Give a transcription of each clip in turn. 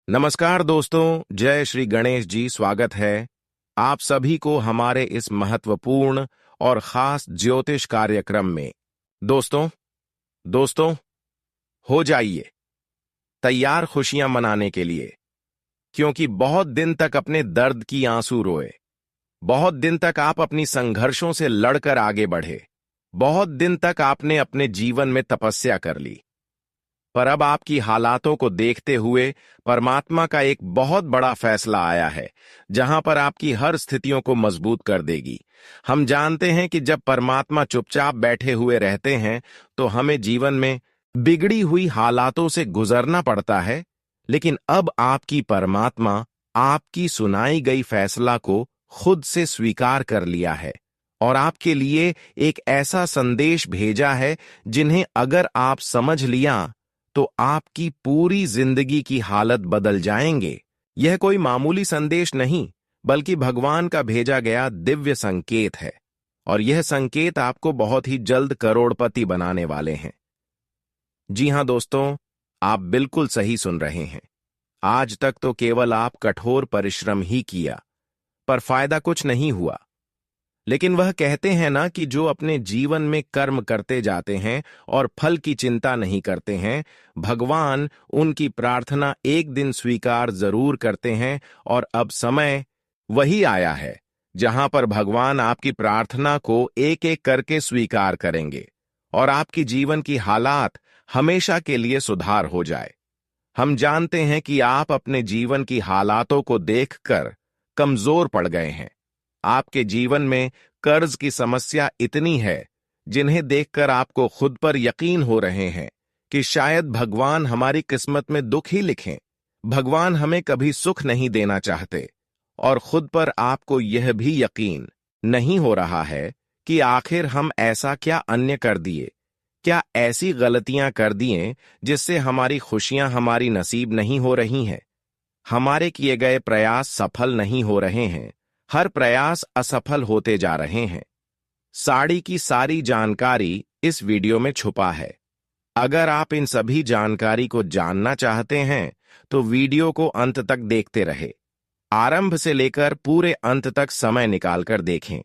नमस्कार दोस्तों, जय श्री गणेश जी। स्वागत है आप सभी को हमारे इस महत्वपूर्ण और खास ज्योतिष कार्यक्रम में। दोस्तों दोस्तों हो जाइए तैयार खुशियां मनाने के लिए, क्योंकि बहुत दिन तक अपने दर्द की आंसू रोए, बहुत दिन तक आप अपनी संघर्षों से लड़कर आगे बढ़े, बहुत दिन तक आपने अपने जीवन में तपस्या कर ली। पर अब आपकी हालातों को देखते हुए परमात्मा का एक बहुत बड़ा फैसला आया है, जहां पर आपकी हर स्थितियों को मजबूत कर देगी। हम जानते हैं कि जब परमात्मा चुपचाप बैठे हुए रहते हैं तो हमें जीवन में बिगड़ी हुई हालातों से गुजरना पड़ता है, लेकिन अब आपकी परमात्मा आपकी सुनाई गई फैसला को खुद से स्वीकार कर लिया है और आपके लिए एक ऐसा संदेश भेजा है जिन्हें अगर आप समझ लिया तो आपकी पूरी जिंदगी की हालत बदल जाएंगे। यह कोई मामूली संदेश नहीं, बल्कि भगवान का भेजा गया दिव्य संकेत है, और यह संकेत आपको बहुत ही जल्द करोड़पति बनाने वाले हैं। जी हां दोस्तों, आप बिल्कुल सही सुन रहे हैं। आज तक तो केवल आप कठोर परिश्रम ही किया, पर फायदा कुछ नहीं हुआ। लेकिन वह कहते हैं ना कि जो अपने जीवन में कर्म करते जाते हैं और फल की चिंता नहीं करते हैं, भगवान उनकी प्रार्थना एक दिन स्वीकार जरूर करते हैं। और अब समय वही आया है जहां पर भगवान आपकी प्रार्थना को एक एक करके स्वीकार करेंगे और आपकी जीवन की हालात हमेशा के लिए सुधार हो जाए। हम जानते हैं कि आप अपने जीवन की हालातों को देखकर कमजोर पड़ गए हैं। आपके जीवन में कर्ज की समस्या इतनी है जिन्हें देखकर आपको खुद पर यकीन हो रहे हैं कि शायद भगवान हमारी किस्मत में दुख ही लिखें। भगवान हमें कभी सुख नहीं देना चाहते, और खुद पर आपको यह भी यकीन नहीं हो रहा है कि आखिर हम ऐसा क्या अन्य कर दिए, क्या ऐसी गलतियां कर दिए जिससे हमारी खुशियां हमारी नसीब नहीं हो रही हैं। हमारे किए गए प्रयास सफल नहीं हो रहे हैं, हर प्रयास असफल होते जा रहे हैं। साड़ी की सारी जानकारी इस वीडियो में छुपा है। अगर आप इन सभी जानकारी को जानना चाहते हैं तो वीडियो को अंत तक देखते रहे, आरंभ से लेकर पूरे अंत तक समय निकालकर देखें,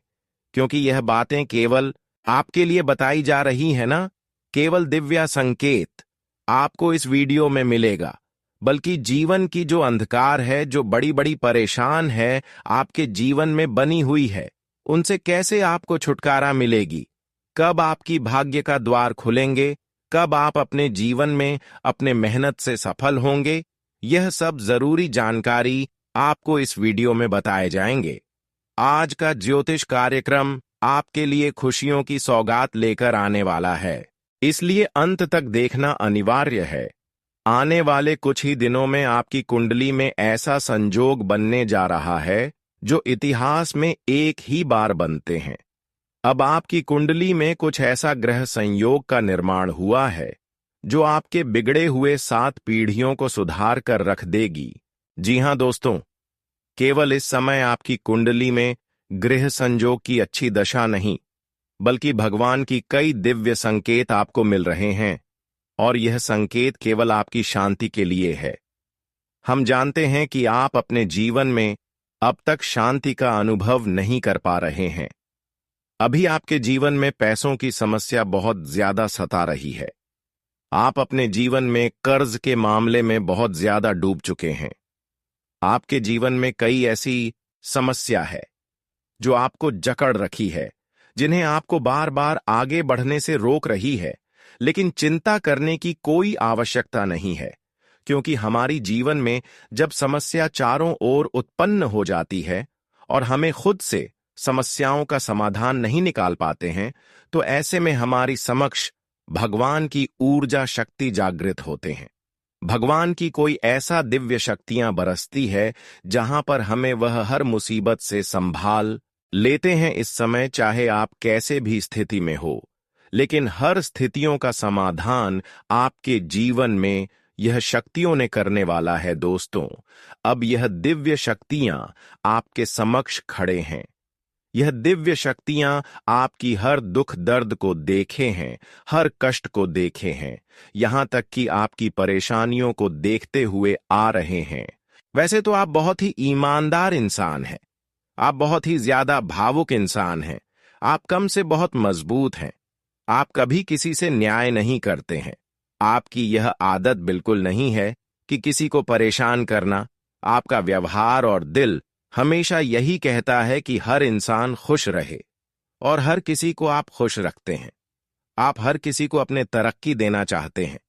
क्योंकि यह बातें केवल आपके लिए बताई जा रही है ना, केवल दिव्य संकेत आपको इस वीडियो में मिलेगा, बल्कि जीवन की जो अंधकार है, जो बड़ी बड़ी परेशान है आपके जीवन में बनी हुई है, उनसे कैसे आपको छुटकारा मिलेगी, कब आपकी भाग्य का द्वार खुलेंगे, कब आप अपने जीवन में अपने मेहनत से सफल होंगे, यह सब जरूरी जानकारी आपको इस वीडियो में बताए जाएंगे। आज का ज्योतिष कार्यक्रम आपके लिए खुशियों की सौगात लेकर आने वाला है, इसलिए अंत तक देखना अनिवार्य है। आने वाले कुछ ही दिनों में आपकी कुंडली में ऐसा संजोग बनने जा रहा है जो इतिहास में एक ही बार बनते हैं। अब आपकी कुंडली में कुछ ऐसा ग्रह संयोग का निर्माण हुआ है जो आपके बिगड़े हुए 7 पीढ़ियों को सुधार कर रख देगी। जी हां दोस्तों, केवल इस समय आपकी कुंडली में ग्रह संयोग की अच्छी दशा नहीं, बल्कि भगवान की कई दिव्य संकेत आपको मिल रहे हैं, और यह संकेत केवल आपकी शांति के लिए है। हम जानते हैं कि आप अपने जीवन में अब तक शांति का अनुभव नहीं कर पा रहे हैं। अभी आपके जीवन में पैसों की समस्या बहुत ज्यादा सता रही है। आप अपने जीवन में कर्ज के मामले में बहुत ज्यादा डूब चुके हैं। आपके जीवन में कई ऐसी समस्या है जो आपको जकड़ रखी है, जिन्हें आपको बार बार आगे बढ़ने से रोक रही है। लेकिन चिंता करने की कोई आवश्यकता नहीं है, क्योंकि हमारी जीवन में जब समस्या चारों ओर उत्पन्न हो जाती है और हमें खुद से समस्याओं का समाधान नहीं निकाल पाते हैं, तो ऐसे में हमारी समक्ष भगवान की ऊर्जा शक्ति जागृत होते हैं। भगवान की कोई ऐसा दिव्य शक्तियां बरसती है जहां पर हमें वह हर मुसीबत से संभाल लेते हैं। इस समय चाहे आप कैसे भी स्थिति में हो, लेकिन हर स्थितियों का समाधान आपके जीवन में यह शक्तियों ने करने वाला है। दोस्तों, अब यह दिव्य शक्तियां आपके समक्ष खड़े हैं। यह दिव्य शक्तियां आपकी हर दुख दर्द को देखे हैं, हर कष्ट को देखे हैं, यहां तक कि आपकी परेशानियों को देखते हुए आ रहे हैं। वैसे तो आप बहुत ही ईमानदार इंसान हैं, आप बहुत ही ज्यादा भावुक इंसान हैं, आप कम से बहुत मजबूत हैं, आप कभी किसी से न्याय नहीं करते हैं, आपकी यह आदत बिल्कुल नहीं है कि किसी को परेशान करना। आपका व्यवहार और दिल हमेशा यही कहता है कि हर इंसान खुश रहे और हर किसी को आप खुश रखते हैं। आप हर किसी को अपने तरक्की देना चाहते हैं,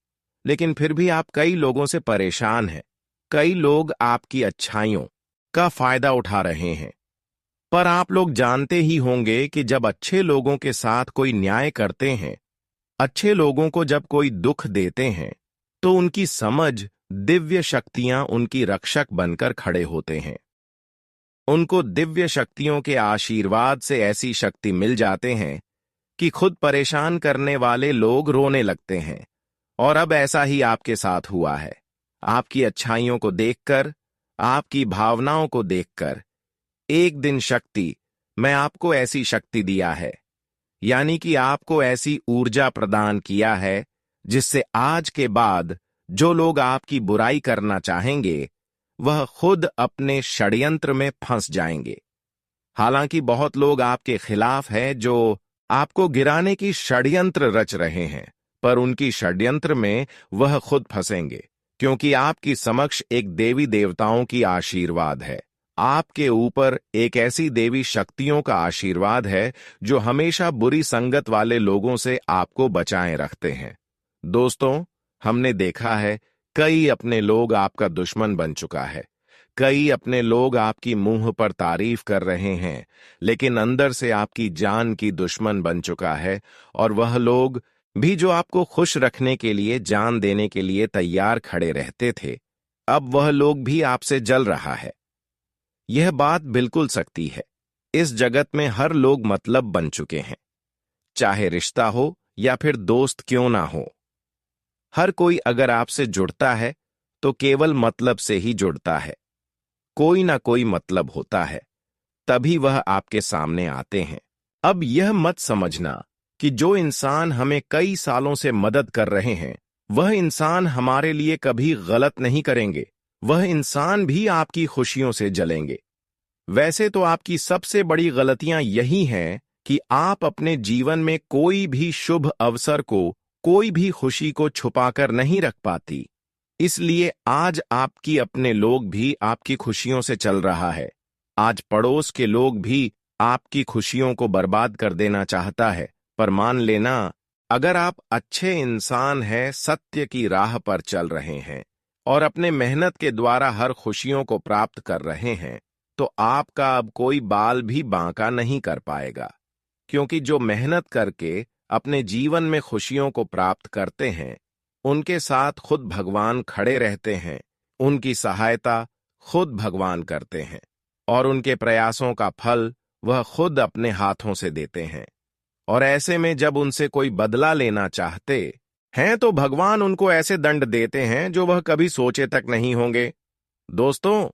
लेकिन फिर भी आप कई लोगों से परेशान हैं। कई लोग आपकी अच्छाइयों का फायदा उठा रहे हैं, पर आप लोग जानते ही होंगे कि जब अच्छे लोगों के साथ कोई न्याय करते हैं, अच्छे लोगों को जब कोई दुख देते हैं, तो उनकी समझ दिव्य शक्तियां उनकी रक्षक बनकर खड़े होते हैं। उनको दिव्य शक्तियों के आशीर्वाद से ऐसी शक्ति मिल जाते हैं कि खुद परेशान करने वाले लोग रोने लगते हैं। और अब ऐसा ही आपके साथ हुआ है। आपकी अच्छाइयों को देखकर, आपकी भावनाओं को देखकर एक दिन शक्ति, मैं आपको ऐसी शक्ति दिया है, यानी कि आपको ऐसी ऊर्जा प्रदान किया है जिससे आज के बाद जो लोग आपकी बुराई करना चाहेंगे वह खुद अपने षड्यंत्र में फंस जाएंगे। हालांकि बहुत लोग आपके खिलाफ हैं जो आपको गिराने की षड्यंत्र रच रहे हैं, पर उनकी षड्यंत्र में वह खुद फंसेंगे, क्योंकि आपकी समक्ष एक देवी देवताओं की आशीर्वाद है। आपके ऊपर एक ऐसी देवी शक्तियों का आशीर्वाद है जो हमेशा बुरी संगत वाले लोगों से आपको बचाए रखते हैं। दोस्तों, हमने देखा है कई अपने लोग आपका दुश्मन बन चुका है। कई अपने लोग आपकी मुंह पर तारीफ कर रहे हैं, लेकिन अंदर से आपकी जान की दुश्मन बन चुका है। और वह लोग भी जो आपको खुश रखने के लिए जान देने के लिए तैयार खड़े रहते थे, अब वह लोग भी आपसे जल रहा है। यह बात बिल्कुल सच्ची है। इस जगत में हर लोग मतलब बन चुके हैं, चाहे रिश्ता हो या फिर दोस्त क्यों ना हो। हर कोई अगर आपसे जुड़ता है तो केवल मतलब से ही जुड़ता है। कोई ना कोई मतलब होता है, तभी वह आपके सामने आते हैं। अब यह मत समझना कि जो इंसान हमें कई सालों से मदद कर रहे हैं वह इंसान हमारे लिए कभी गलत नहीं करेंगे। वह इंसान भी आपकी खुशियों से जलेंगे। वैसे तो आपकी सबसे बड़ी गलतियां यही हैं कि आप अपने जीवन में कोई भी शुभ अवसर को, कोई भी खुशी को छुपाकर नहीं रख पाती। इसलिए आज आपकी अपने लोग भी आपकी खुशियों से चल रहा है। आज पड़ोस के लोग भी आपकी खुशियों को बर्बाद कर देना चाहता है। पर मान लेना, अगर आप अच्छे इंसान हैं, सत्य की राह पर चल रहे हैं और अपने मेहनत के द्वारा हर खुशियों को प्राप्त कर रहे हैं, तो आपका अब कोई बाल भी बांका नहीं कर पाएगा। क्योंकि जो मेहनत करके अपने जीवन में खुशियों को प्राप्त करते हैं, उनके साथ खुद भगवान खड़े रहते हैं। उनकी सहायता खुद भगवान करते हैं और उनके प्रयासों का फल वह खुद अपने हाथों से देते हैं। और ऐसे में जब उनसे कोई बदला लेना चाहते हैं तो भगवान उनको ऐसे दंड देते हैं जो वह कभी सोचे तक नहीं होंगे। दोस्तों,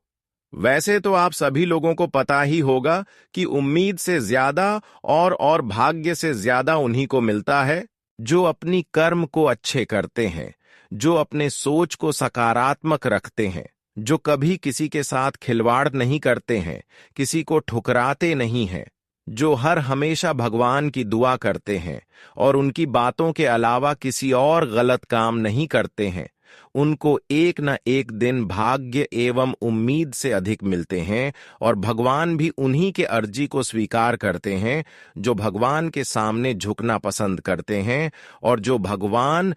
वैसे तो आप सभी लोगों को पता ही होगा कि उम्मीद से ज्यादा और भाग्य से ज्यादा उन्हीं को मिलता है जो अपनी कर्म को अच्छे करते हैं, जो अपने सोच को सकारात्मक रखते हैं, जो कभी किसी के साथ खिलवाड़ नहीं करते हैं, किसी को ठुकराते नहीं हैं, जो हर हमेशा भगवान की दुआ करते हैं और उनकी बातों के अलावा किसी और गलत काम नहीं करते हैं। उनको एक न एक दिन भाग्य एवं उम्मीद से अधिक मिलते हैं और भगवान भी उन्हीं के अर्जी को स्वीकार करते हैं जो भगवान के सामने झुकना पसंद करते हैं और जो भगवान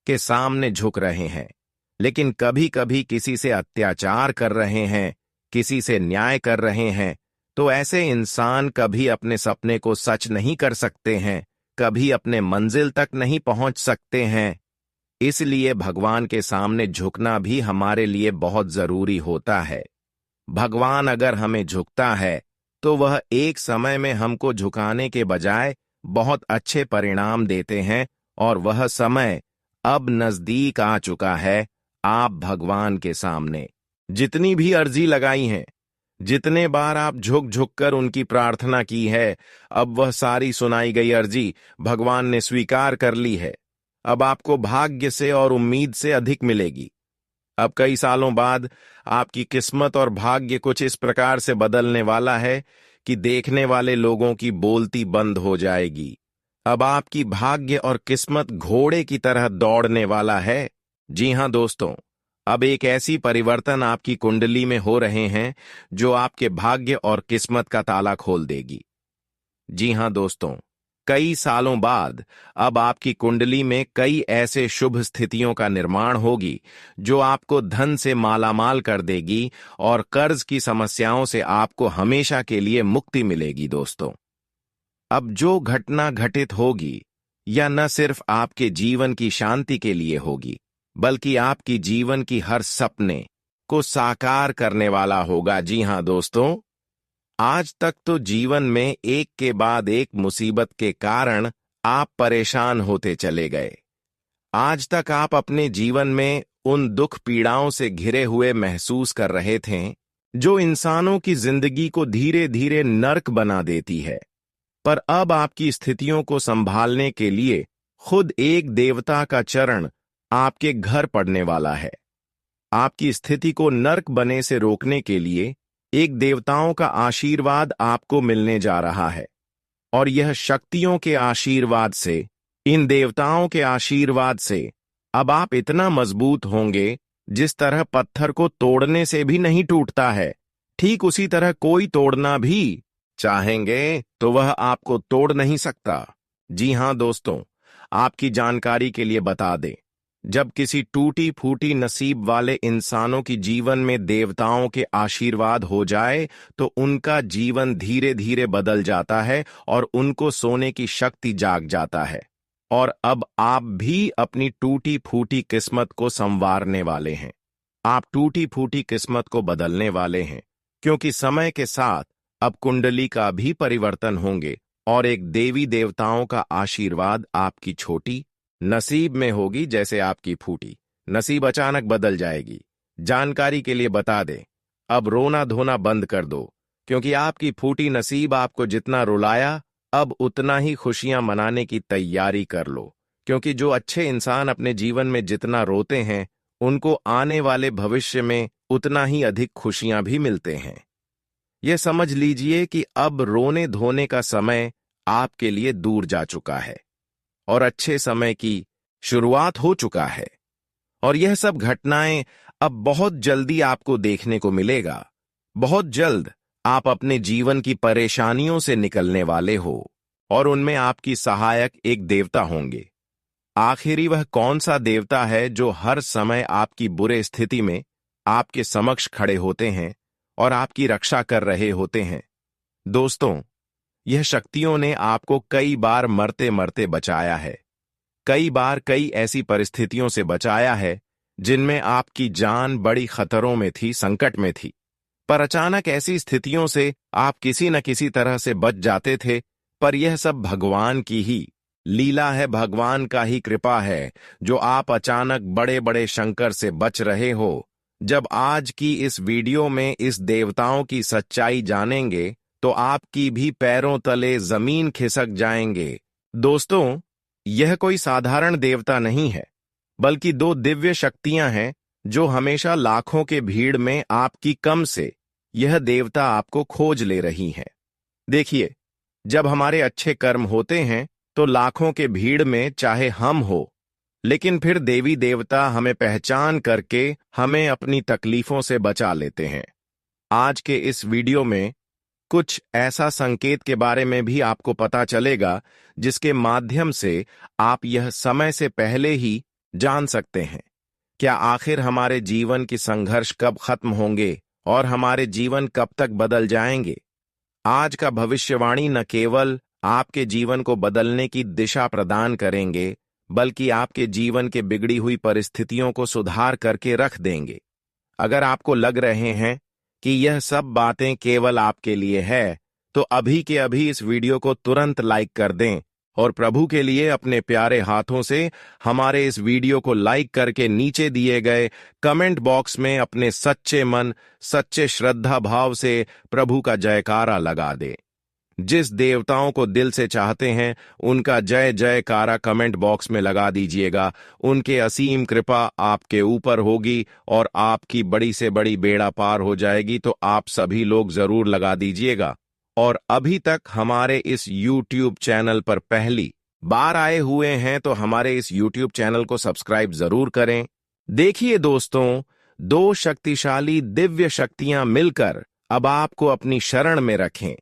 के सामने झुक रहे हैं, लेकिन कभी कभी किसी से अत्याचार कर रहे हैं, किसी से न्याय कर रहे हैं। तो ऐसे इंसान कभी अपने सपने को सच नहीं कर सकते हैं, कभी अपने मंजिल तक नहीं पहुंच सकते हैं। इसलिए भगवान के सामने झुकना भी हमारे लिए बहुत जरूरी होता है। भगवान अगर हमें झुकता है तो वह एक समय में हमको झुकाने के बजाय बहुत अच्छे परिणाम देते हैं और वह समय अब नजदीक आ चुका है। आप भगवान के सामने जितनी भी अर्जी लगाई हैं, जितने बार आप झुक झुक कर उनकी प्रार्थना की है, अब वह सारी सुनाई गई अर्जी भगवान ने स्वीकार कर ली है। अब आपको भाग्य से और उम्मीद से अधिक मिलेगी। अब कई सालों बाद आपकी किस्मत और भाग्य कुछ इस प्रकार से बदलने वाला है कि देखने वाले लोगों की बोलती बंद हो जाएगी। अब आपकी भाग्य और किस्मत घोड़े की तरह दौड़ने वाला है। जी हां दोस्तों, अब एक ऐसी परिवर्तन आपकी कुंडली में हो रहे हैं जो आपके भाग्य और किस्मत का ताला खोल देगी। जी हां दोस्तों, कई सालों बाद अब आपकी कुंडली में कई ऐसे शुभ स्थितियों का निर्माण होगी जो आपको धन से मालामाल कर देगी और कर्ज की समस्याओं से आपको हमेशा के लिए मुक्ति मिलेगी। दोस्तों, अब जो घटना घटित होगी यह न सिर्फ आपके जीवन की शांति के लिए होगी, बल्कि आपकी जीवन की हर सपने को साकार करने वाला होगा। जी हां दोस्तों, आज तक तो जीवन में एक के बाद एक मुसीबत के कारण आप परेशान होते चले गए। आज तक आप अपने जीवन में उन दुख पीड़ाओं से घिरे हुए महसूस कर रहे थे जो इंसानों की जिंदगी को धीरे धीरे नर्क बना देती है। पर अब आपकी स्थितियों को संभालने के लिए खुद एक देवता का चरण आपके घर पड़ने वाला है। आपकी स्थिति को नर्क बने से रोकने के लिए एक देवताओं का आशीर्वाद आपको मिलने जा रहा है, और यह शक्तियों के आशीर्वाद से, इन देवताओं के आशीर्वाद से अब आप इतना मजबूत होंगे जिस तरह पत्थर को तोड़ने से भी नहीं टूटता है, ठीक उसी तरह कोई तोड़ना भी चाहेंगे तो वह आपको तोड़ नहीं सकता। जी हां दोस्तों, आपकी जानकारी के लिए बता दें, जब किसी टूटी फूटी नसीब वाले इंसानों की जीवन में देवताओं के आशीर्वाद हो जाए तो उनका जीवन धीरे धीरे बदल जाता है और उनको सोने की शक्ति जाग जाता है। और अब आप भी अपनी टूटी फूटी किस्मत को संवारने वाले हैं। आप टूटी फूटी किस्मत को बदलने वाले हैं, क्योंकि समय के साथ अब कुंडली का भी परिवर्तन होंगे और एक देवी देवताओं का आशीर्वाद आपकी छोटी नसीब में होगी। जैसे आपकी फूटी नसीब अचानक बदल जाएगी। जानकारी के लिए बता दें, अब रोना धोना बंद कर दो, क्योंकि आपकी फूटी नसीब आपको जितना रुलाया अब उतना ही खुशियां मनाने की तैयारी कर लो, क्योंकि जो अच्छे इंसान अपने जीवन में जितना रोते हैं उनको आने वाले भविष्य में उतना ही अधिक खुशियां भी मिलते हैं। यह समझ लीजिए कि अब रोने धोने का समय आपके लिए दूर जा चुका है और अच्छे समय की शुरुआत हो चुका है। और यह सब घटनाएं अब बहुत जल्दी आपको देखने को मिलेगा। बहुत जल्द आप अपने जीवन की परेशानियों से निकलने वाले हो और उनमें आपकी सहायक एक देवता होंगे। आखिरी वह कौन सा देवता है जो हर समय आपकी बुरे स्थिति में आपके समक्ष खड़े होते हैं और आपकी रक्षा कर रहे होते हैं? दोस्तों, यह शक्तियों ने आपको कई बार मरते मरते बचाया है। कई बार कई ऐसी परिस्थितियों से बचाया है जिनमें आपकी जान बड़ी खतरों में थी, संकट में थी। पर अचानक ऐसी स्थितियों से आप किसी न किसी तरह से बच जाते थे। पर यह सब भगवान की ही लीला है, भगवान का ही कृपा है जो आप अचानक बड़े बड़े संकट से बच रहे हो। जब आज की इस वीडियो में इस देवताओं की सच्चाई जानेंगे तो आपकी भी पैरों तले जमीन खिसक जाएंगे। दोस्तों, यह कोई साधारण देवता नहीं है, बल्कि दो दिव्य शक्तियां हैं जो हमेशा लाखों के भीड़ में आपकी कम से यह देवता आपको खोज ले रही हैं। देखिए, जब हमारे अच्छे कर्म होते हैं तो लाखों के भीड़ में चाहे हम हो, लेकिन फिर देवी देवता हमें पहचान करके हमें अपनी तकलीफों से बचा लेते हैं। आज के इस वीडियो में कुछ ऐसा संकेत के बारे में भी आपको पता चलेगा जिसके माध्यम से आप यह समय से पहले ही जान सकते हैं क्या आखिर हमारे जीवन की संघर्ष कब खत्म होंगे और हमारे जीवन कब तक बदल जाएंगे। आज का भविष्यवाणी न केवल आपके जीवन को बदलने की दिशा प्रदान करेंगे, बल्कि आपके जीवन के बिगड़ी हुई परिस्थितियों को सुधार करके रख देंगे। अगर आपको लग रहे हैं कि यह सब बातें केवल आपके लिए है, तो अभी के अभी इस वीडियो को तुरंत लाइक कर दें और प्रभु के लिए अपने प्यारे हाथों से हमारे इस वीडियो को लाइक करके नीचे दिए गए कमेंट बॉक्स में अपने सच्चे मन, सच्चे श्रद्धा भाव से प्रभु का जयकारा लगा दे। जिस देवताओं को दिल से चाहते हैं उनका जय जयकारा कमेंट बॉक्स में लगा दीजिएगा। उनके असीम कृपा आपके ऊपर होगी और आपकी बड़ी से बड़ी बेड़ा पार हो जाएगी, तो आप सभी लोग जरूर लगा दीजिएगा। और अभी तक हमारे इस YouTube चैनल पर पहली बार आए हुए हैं तो हमारे इस YouTube चैनल को सब्सक्राइब जरूर करें। देखिए दोस्तों, दो शक्तिशाली दिव्य शक्तियां मिलकर अब आपको अपनी शरण में रखें।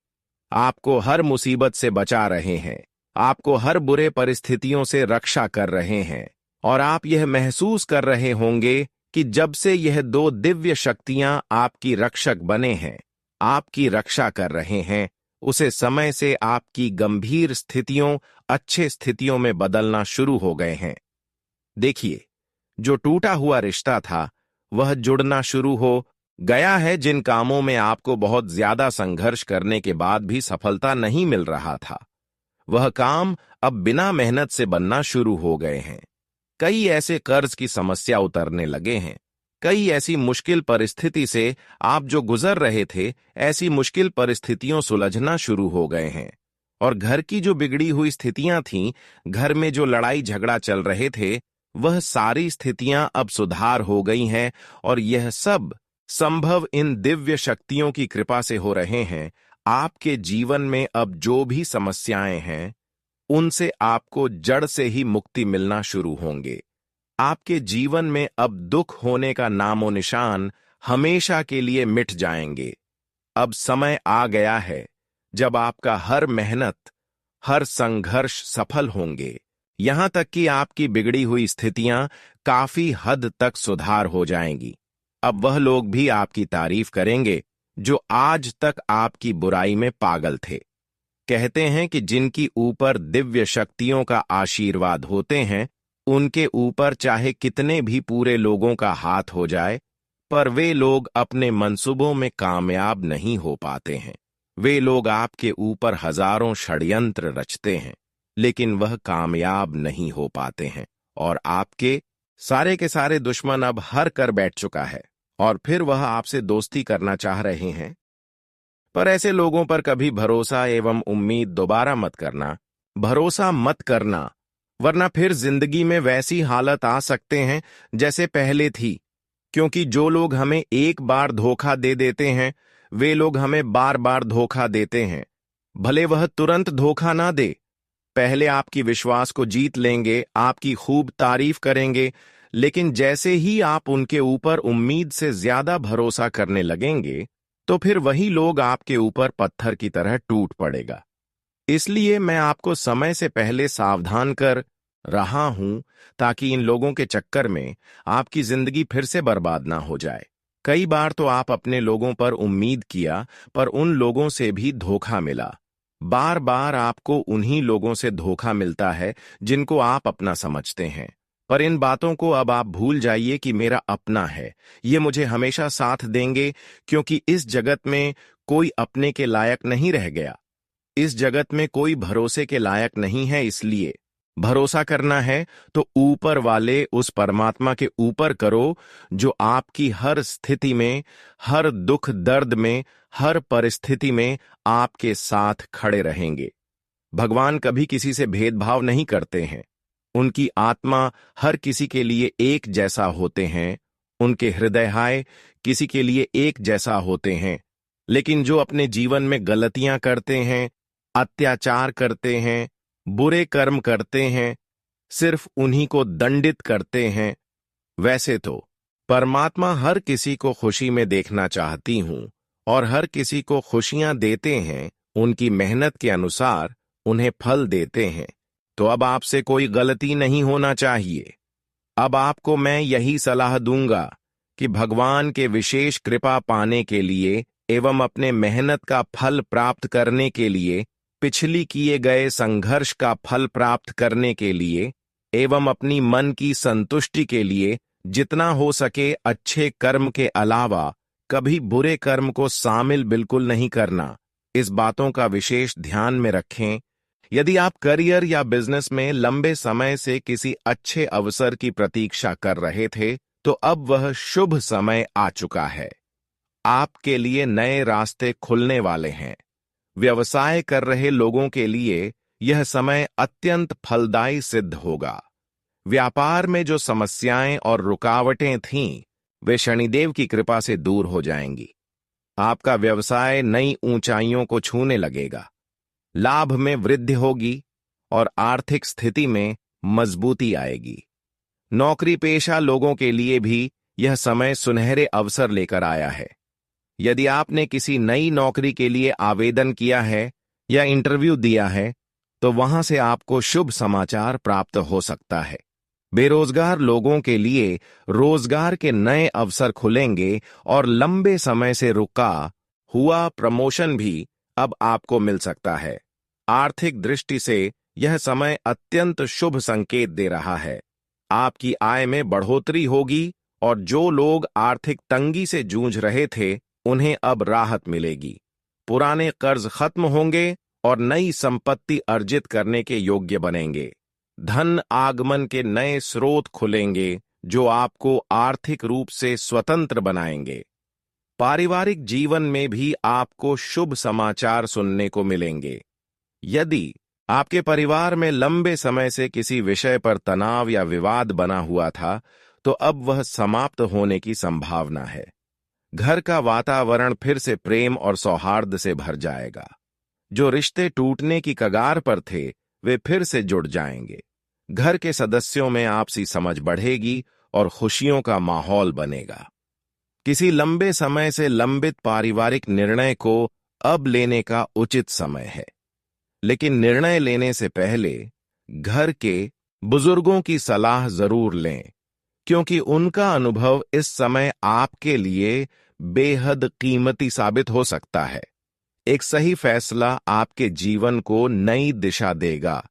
आपको हर मुसीबत से बचा रहे हैं, आपको हर बुरे परिस्थितियों से रक्षा कर रहे हैं, और आप यह महसूस कर रहे होंगे कि जब से यह दो दिव्य शक्तियां आपकी रक्षक बने हैं, आपकी रक्षा कर रहे हैं, उसे समय से आपकी गंभीर स्थितियों अच्छे स्थितियों में बदलना शुरू हो गए हैं। देखिए, जो टूटा हुआ रिश्ता था वह जुड़ना शुरू हो गया है। जिन कामों में आपको बहुत ज्यादा संघर्ष करने के बाद भी सफलता नहीं मिल रहा था, वह काम अब बिना मेहनत से बनना शुरू हो गए हैं। कई ऐसे कर्ज की समस्या उतरने लगे हैं। कई ऐसी मुश्किल परिस्थिति से आप जो गुजर रहे थे, ऐसी मुश्किल परिस्थितियों सुलझना शुरू हो गए हैं। और घर की जो बिगड़ी हुई स्थितियां थीं, घर में जो लड़ाई झगड़ा चल रहे थे, वह सारी स्थितियां अब सुधार हो गई हैं। और यह सब संभव इन दिव्य शक्तियों की कृपा से हो रहे हैं। आपके जीवन में अब जो भी समस्याएं हैं, उनसे आपको जड़ से ही मुक्ति मिलना शुरू होंगे। आपके जीवन में अब दुख होने का नामो निशान हमेशा के लिए मिट जाएंगे। अब समय आ गया है जब आपका हर मेहनत, हर संघर्ष सफल होंगे। यहां तक कि आपकी बिगड़ी हुई स्थितियां काफी हद तक सुधार हो जाएंगी। अब वह लोग भी आपकी तारीफ करेंगे जो आज तक आपकी बुराई में पागल थे। कहते हैं कि जिनकी ऊपर दिव्य शक्तियों का आशीर्वाद होते हैं, उनके ऊपर चाहे कितने भी पूरे लोगों का हाथ हो जाए, पर वे लोग अपने मंसूबों में कामयाब नहीं हो पाते हैं। वे लोग आपके ऊपर हजारों षड्यंत्र रचते हैं, लेकिन वह कामयाब नहीं हो पाते हैं। और आपके सारे के सारे दुश्मन अब हर कर बैठ चुका है और फिर वह आपसे दोस्ती करना चाह रहे हैं। पर ऐसे लोगों पर कभी भरोसा एवं उम्मीद दोबारा मत करना। भरोसा मत करना, वरना फिर जिंदगी में वैसी हालत आ सकते हैं जैसे पहले थी। क्योंकि जो लोग हमें एक बार धोखा दे देते हैं, वे लोग हमें बार बार धोखा देते हैं। भले वह तुरंत धोखा ना दे, पहले आपकी विश्वास को जीत लेंगे, आपकी खूब तारीफ करेंगे, लेकिन जैसे ही आप उनके ऊपर उम्मीद से ज्यादा भरोसा करने लगेंगे, तो फिर वही लोग आपके ऊपर पत्थर की तरह टूट पड़ेगा। इसलिए मैं आपको समय से पहले सावधान कर रहा हूं, ताकि इन लोगों के चक्कर में आपकी जिंदगी फिर से बर्बाद ना हो जाए। कई बार तो आप अपने लोगों पर उम्मीद किया, पर उन लोगों से भी धोखा मिला। बार बार आपको उन्हीं लोगों से धोखा मिलता है जिनको आप अपना समझते हैं। पर इन बातों को अब आप भूल जाइए कि मेरा अपना है, ये मुझे हमेशा साथ देंगे, क्योंकि इस जगत में कोई अपने के लायक नहीं रह गया। इस जगत में कोई भरोसे के लायक नहीं है। इसलिए भरोसा करना है तो ऊपर वाले उस परमात्मा के ऊपर करो, जो आपकी हर स्थिति में, हर दुख दर्द में, हर परिस्थिति में आपके साथ खड़े रहेंगे। भगवान कभी किसी से भेदभाव नहीं करते हैं। उनकी आत्मा हर किसी के लिए एक जैसा होते हैं। उनके हृदय किसी के लिए एक जैसा होते हैं। लेकिन जो अपने जीवन में गलतियां करते हैं, अत्याचार करते हैं, बुरे कर्म करते हैं, सिर्फ उन्हीं को दंडित करते हैं। वैसे तो परमात्मा हर किसी को खुशी में देखना चाहती हूं और हर किसी को खुशियां देते हैं, उनकी मेहनत के अनुसार उन्हें फल देते हैं। तो अब आपसे कोई गलती नहीं होना चाहिए। अब आपको मैं यही सलाह दूंगा कि भगवान के विशेष कृपा पाने के लिए एवं अपने मेहनत का फल प्राप्त करने के लिए, पिछली किए गए संघर्ष का फल प्राप्त करने के लिए एवं अपनी मन की संतुष्टि के लिए जितना हो सके अच्छे कर्म के अलावा कभी बुरे कर्म को शामिल बिल्कुल नहीं करना। इस बातों का विशेष ध्यान में रखें। यदि आप करियर या बिजनेस में लंबे समय से किसी अच्छे अवसर की प्रतीक्षा कर रहे थे, तो अब वह शुभ समय आ चुका है। आपके लिए नए रास्ते खुलने वाले हैं। व्यवसाय कर रहे लोगों के लिए यह समय अत्यंत फलदायी सिद्ध होगा। व्यापार में जो समस्याएं और रुकावटें थीं, वे शनिदेव की कृपा से दूर हो जाएंगी। आपका व्यवसाय नई ऊंचाइयों को छूने लगेगा। लाभ में वृद्धि होगी और आर्थिक स्थिति में मजबूती आएगी। नौकरी पेशा लोगों के लिए भी यह समय सुनहरे अवसर लेकर आया है। यदि आपने किसी नई नौकरी के लिए आवेदन किया है या इंटरव्यू दिया है, तो वहां से आपको शुभ समाचार प्राप्त हो सकता है। बेरोजगार लोगों के लिए रोजगार के नए अवसर खुलेंगे और लंबे समय से रुका हुआ प्रमोशन भी अब आपको मिल सकता है। आर्थिक दृष्टि से यह समय अत्यंत शुभ संकेत दे रहा है। आपकी आय में बढ़ोतरी होगी और जो लोग आर्थिक तंगी से जूझ रहे थे, उन्हें अब राहत मिलेगी। पुराने कर्ज खत्म होंगे और नई संपत्ति अर्जित करने के योग्य बनेंगे। धन आगमन के नए स्रोत खुलेंगे जो आपको आर्थिक रूप से स्वतंत्र बनाएंगे। पारिवारिक जीवन में भी आपको शुभ समाचार सुनने को मिलेंगे। यदि आपके परिवार में लंबे समय से किसी विषय पर तनाव या विवाद बना हुआ था, तो अब वह समाप्त होने की संभावना है। घर का वातावरण फिर से प्रेम और सौहार्द से भर जाएगा। जो रिश्ते टूटने की कगार पर थे, वे फिर से जुड़ जाएंगे। घर के सदस्यों में आपसी समझ बढ़ेगी और खुशियों का माहौल बनेगा। किसी लंबे समय से लंबित पारिवारिक निर्णय को अब लेने का उचित समय है, लेकिन निर्णय लेने से पहले घर के बुजुर्गों की सलाह जरूर लें, क्योंकि उनका अनुभव इस समय आपके लिए बेहद कीमती साबित हो सकता है। एक सही फैसला आपके जीवन को नई दिशा देगा,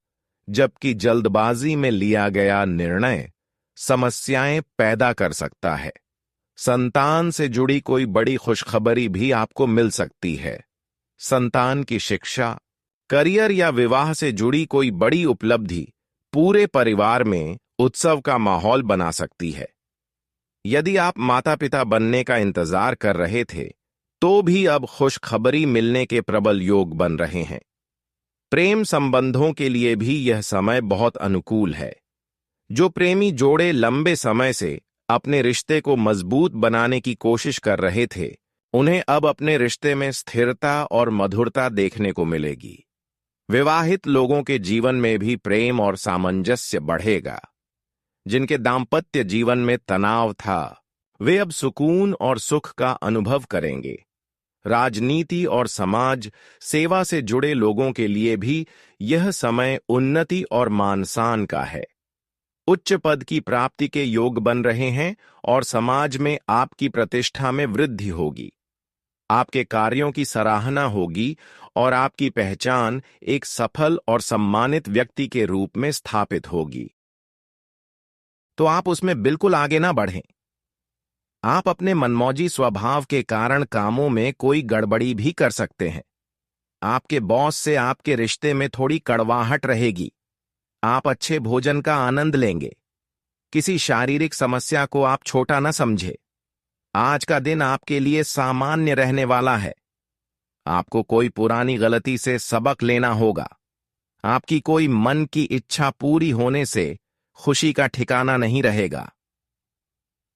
जबकि जल्दबाजी में लिया गया निर्णय समस्याएं पैदा कर सकता है। संतान से जुड़ी कोई बड़ी खुशखबरी भी आपको मिल सकती है। संतान की शिक्षा, करियर या विवाह से जुड़ी कोई बड़ी उपलब्धि पूरे परिवार में उत्सव का माहौल बना सकती है। यदि आप माता पिता बनने का इंतजार कर रहे थे, तो भी अब खुशखबरी मिलने के प्रबल योग बन रहे हैं। प्रेम संबंधों के लिए भी यह समय बहुत अनुकूल है। जो प्रेमी जोड़े लंबे समय से अपने रिश्ते को मजबूत बनाने की कोशिश कर रहे थे, उन्हें अब अपने रिश्ते में स्थिरता और मधुरता देखने को मिलेगी। विवाहित लोगों के जीवन में भी प्रेम और सामंजस्य बढ़ेगा। जिनके दाम्पत्य जीवन में तनाव था, वे अब सुकून और सुख का अनुभव करेंगे। राजनीति और समाज सेवा से जुड़े लोगों के लिए भी यह समय उन्नति और मान-सम्मान का है। उच्च पद की प्राप्ति के योग बन रहे हैं और समाज में आपकी प्रतिष्ठा में वृद्धि होगी। आपके कार्यों की सराहना होगी और आपकी पहचान एक सफल और सम्मानित व्यक्ति के रूप में स्थापित होगी। तो आप उसमें बिल्कुल आगे ना बढ़ें। आप अपने मनमौजी स्वभाव के कारण कामों में कोई गड़बड़ी भी कर सकते हैं। आपके बॉस से आपके रिश्ते में थोड़ी कड़वाहट रहेगी। आप अच्छे भोजन का आनंद लेंगे। किसी शारीरिक समस्या को आप छोटा न समझे। आज का दिन आपके लिए सामान्य रहने वाला है। आपको कोई पुरानी गलती से सबक लेना होगा। आपकी कोई मन की इच्छा पूरी होने से खुशी का ठिकाना नहीं रहेगा।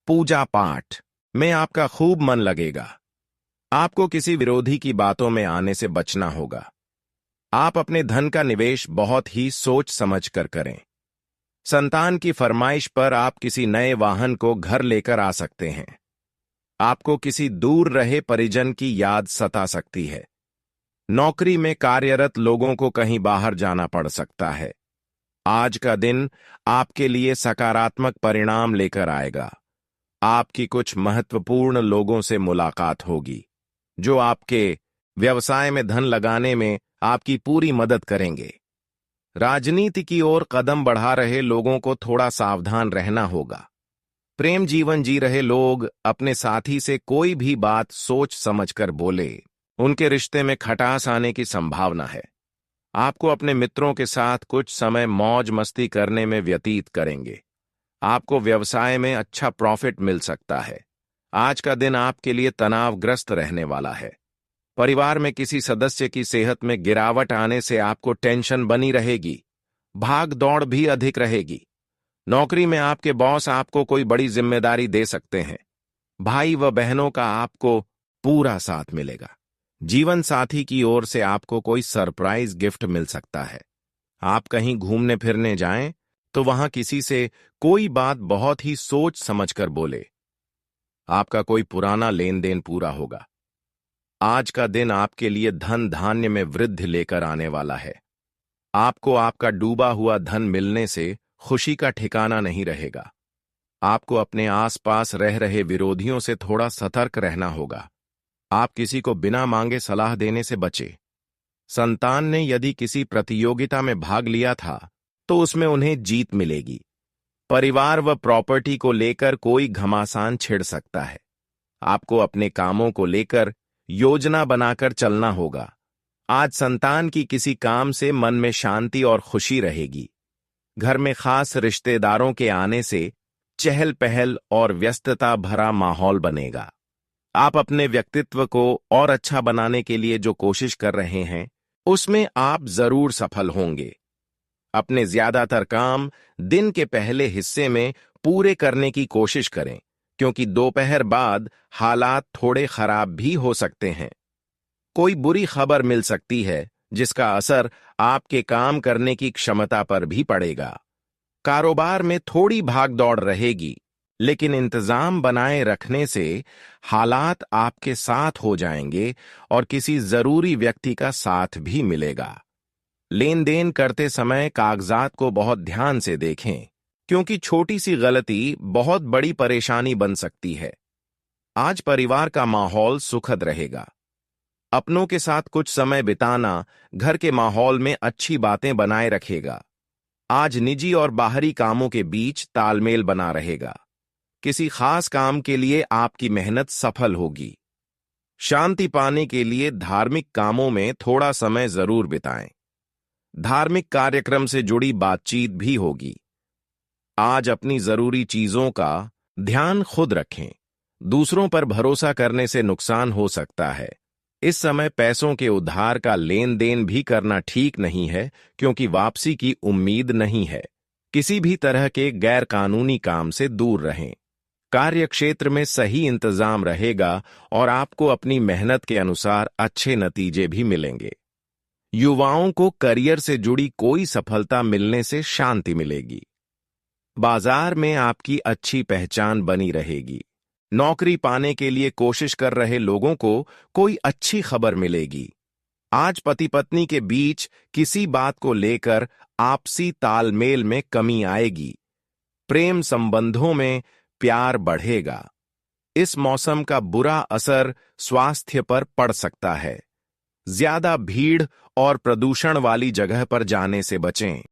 पूजा पाठ में आपका खूब मन लगेगा। आपको किसी विरोधी की बातों में आने से बचना होगा। आप अपने धन का निवेश बहुत ही सोच समझ कर करें। संतान की फरमाइश पर आप किसी नए वाहन को घर लेकर आ सकते हैं। आपको किसी दूर रहे परिजन की याद सता सकती है। नौकरी में कार्यरत लोगों को कहीं बाहर जाना पड़ सकता है। आज का दिन आपके लिए सकारात्मक परिणाम लेकर आएगा। आपकी कुछ महत्वपूर्ण लोगों से मुलाकात होगी, जो आपके व्यवसाय में धन लगाने में आपकी पूरी मदद करेंगे। राजनीति की ओर कदम बढ़ा रहे लोगों को थोड़ा सावधान रहना होगा। प्रेम जीवन जी रहे लोग अपने साथी से कोई भी बात सोच समझकर बोले, उनके रिश्ते में खटास आने की संभावना है। आपको अपने मित्रों के साथ कुछ समय मौज मस्ती करने में व्यतीत करेंगे। आपको व्यवसाय में अच्छा प्रॉफिट मिल सकता है। आज का दिन आपके लिए तनावग्रस्त रहने वाला है। परिवार में किसी सदस्य की सेहत में गिरावट आने से आपको टेंशन बनी रहेगी। भाग दौड़ भी अधिक रहेगी। नौकरी में आपके बॉस आपको कोई बड़ी जिम्मेदारी दे सकते हैं। भाई व बहनों का आपको पूरा साथ मिलेगा। जीवन साथी की ओर से आपको कोई सरप्राइज गिफ्ट मिल सकता है। आप कहीं घूमने फिरने जाएं तो वहां किसी से कोई बात बहुत ही सोच समझकर बोले। आपका कोई पुराना लेन देन पूरा होगा। आज का दिन आपके लिए धन धान्य में वृद्धि लेकर आने वाला है। आपको आपका डूबा हुआ धन मिलने से खुशी का ठिकाना नहीं रहेगा। आपको अपने आसपास रह रहे विरोधियों से थोड़ा सतर्क रहना होगा। आप किसी को बिना मांगे सलाह देने से बचे। संतान ने यदि किसी प्रतियोगिता में भाग लिया था तो उसमें उन्हें जीत मिलेगी। परिवार व प्रॉपर्टी को लेकर कोई घमासान छिड़ सकता है। आपको अपने कामों को लेकर योजना बनाकर चलना होगा। आज संतान की किसी काम से मन में शांति और खुशी रहेगी। घर में खास रिश्तेदारों के आने से चहल पहल और व्यस्तता भरा माहौल बनेगा। आप अपने व्यक्तित्व को और अच्छा बनाने के लिए जो कोशिश कर रहे हैं उसमें आप जरूर सफल होंगे। अपने ज्यादातर काम दिन के पहले हिस्से में पूरे करने की कोशिश करें, क्योंकि दोपहर बाद हालात थोड़े खराब भी हो सकते हैं। कोई बुरी खबर मिल सकती है जिसका असर आपके काम करने की क्षमता पर भी पड़ेगा। कारोबार में थोड़ी भागदौड़ रहेगी, लेकिन इंतजाम बनाए रखने से हालात आपके साथ हो जाएंगे और किसी जरूरी व्यक्ति का साथ भी मिलेगा। लेन देन करते समय कागजात को बहुत ध्यान से देखें, क्योंकि छोटी सी गलती बहुत बड़ी परेशानी बन सकती है। आज परिवार का माहौल सुखद रहेगा। अपनों के साथ कुछ समय बिताना घर के माहौल में अच्छी बातें बनाए रखेगा। आज निजी और बाहरी कामों के बीच तालमेल बना रहेगा। किसी खास काम के लिए आपकी मेहनत सफल होगी। शांति पाने के लिए धार्मिक कामों में थोड़ा समय जरूर बिताएं। धार्मिक कार्यक्रम से जुड़ी बातचीत भी होगी। आज अपनी जरूरी चीजों का ध्यान खुद रखें। दूसरों पर भरोसा करने से नुकसान हो सकता है। इस समय पैसों के उधार का लेन देन भी करना ठीक नहीं है, क्योंकि वापसी की उम्मीद नहीं है। किसी भी तरह के गैर कानूनी काम से दूर रहें। कार्य क्षेत्र में सही इंतजाम रहेगा और आपको अपनी मेहनत के अनुसार अच्छे नतीजे भी मिलेंगे। युवाओं को करियर से जुड़ी कोई सफलता मिलने से शांति मिलेगी। बाजार में आपकी अच्छी पहचान बनी रहेगी। नौकरी पाने के लिए कोशिश कर रहे लोगों को कोई अच्छी खबर मिलेगी। आज पति पत्नी के बीच किसी बात को लेकर आपसी तालमेल में कमी आएगी। प्रेम संबंधों में प्यार बढ़ेगा। इस मौसम का बुरा असर स्वास्थ्य पर पड़ सकता है। ज्यादा भीड़ और प्रदूषण वाली जगह पर जाने से बचें।